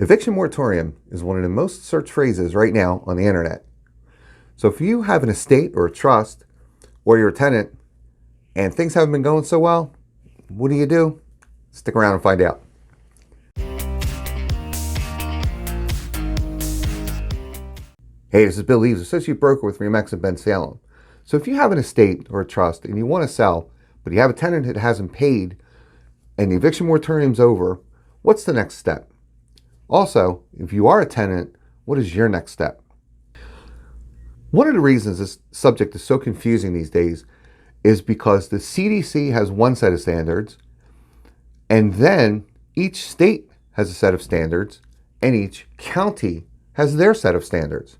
Eviction moratorium is one of the most searched phrases right now on the internet. So if you have an estate or a trust, or you're a tenant, and things haven't been going so well, what do? Stick around and find out. Hey, this is Bill Eaves, Associate Broker with Realty in Bensalem. So if you have an estate or a trust and you want to sell, but you have a tenant that hasn't paid and the eviction moratorium's over, what's the next step? Also, if you are a tenant, what is your next step? One of the reasons this subject is so confusing these days is because the CDC has one set of standards, and then each state has a set of standards, and each county has their set of standards.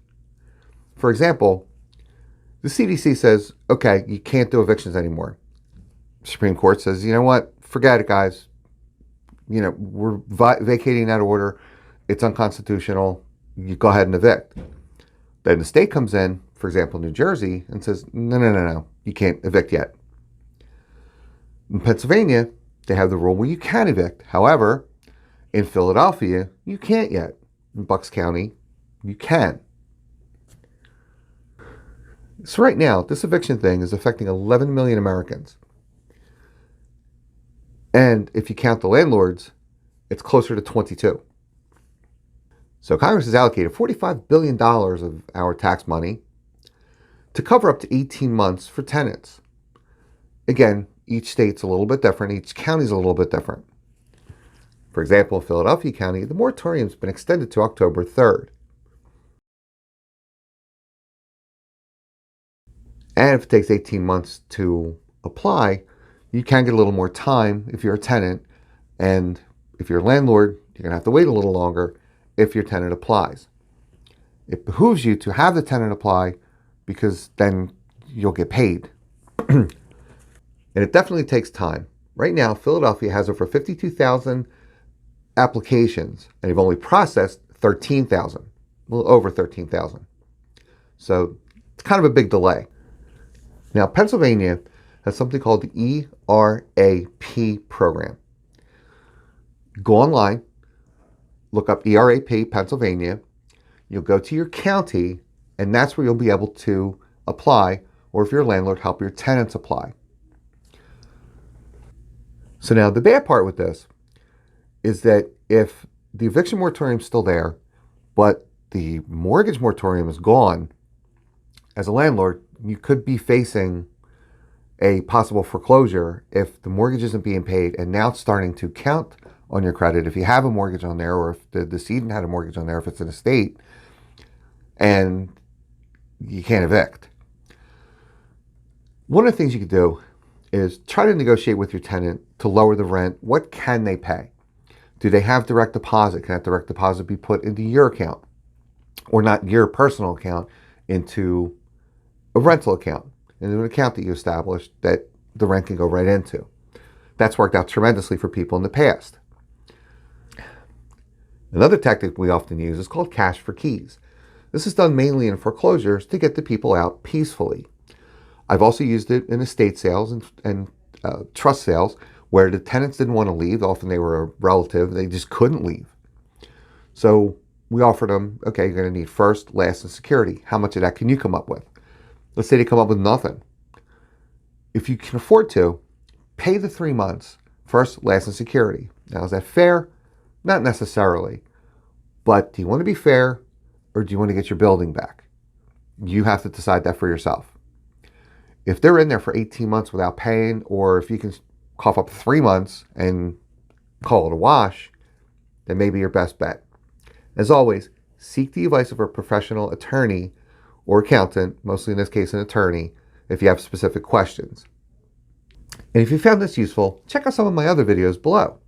For example, the CDC says, okay, you can't do evictions anymore. Supreme Court says, you know what, forget it, guys. We're vacating that order. It's unconstitutional. You go ahead and evict. Then the state comes in, for example, New Jersey, and says, no, you can't evict yet. In Pennsylvania, they have the rule where you can evict. However, in Philadelphia, you can't yet. In Bucks County, you can. So right now, this eviction thing is affecting 11 million Americans. And if you count the landlords, it's closer to 22. So Congress has allocated $45 billion of our tax money to cover up to 18 months for tenants. Again, each state's a little bit different. Each county's a little bit different. For example, in Philadelphia County, the moratorium's been extended to October 3rd. And if it takes 18 months to apply, you can get a little more time if you're a tenant. And if you're a landlord, you're going to have to wait a little longer if your tenant applies. It behooves you to have the tenant apply because then you'll get paid. And it definitely takes time. Right now, Philadelphia has over 52,000 applications, and they've only processed 13,000, a little over 13,000. So it's kind of a big delay. Now, Pennsylvania has something called the ERAP program. Go online, look up ERAP Pennsylvania. You'll go to your county, and that's where you'll be able to apply, or if you're a landlord, help your tenants apply. So now the bad part with this is that if the eviction moratorium is still there, but the mortgage moratorium is gone, as a landlord, you could be facing a possible foreclosure if the mortgage isn't being paid, and now it's starting to count on your credit if you have a mortgage on there, or if the decedent had a mortgage on there, if it's an estate, and you can't evict. One of the things you could do is try to negotiate with your tenant to lower the rent. What can they pay? Do they have direct deposit? Can that direct deposit be put into your account, or not your personal account, into a rental account, into an account that you established that the rent can go right into? That's worked out tremendously for people in the past. Another tactic we often use is called cash for keys. This is done mainly in foreclosures to get the people out peacefully. I've also used it in estate sales and trust sales where the tenants didn't want to leave. Often they were a relative. They just couldn't leave. So we offered them, okay, you're going to need first, last, and security. How much of that can you come up with? Let's say they come up with nothing. If you can afford to, pay the 3 months, first, last, and security. Now, is that fair? Not necessarily. But do you want to be fair, or do you want to get your building back? You have to decide that for yourself. If they're in there for 18 months without paying, or if you can cough up 3 months and call it a wash, then maybe your best bet. As always, seek the advice of a professional attorney or accountant, mostly in this case an attorney, if you have specific questions. And if you found this useful, check out some of my other videos below.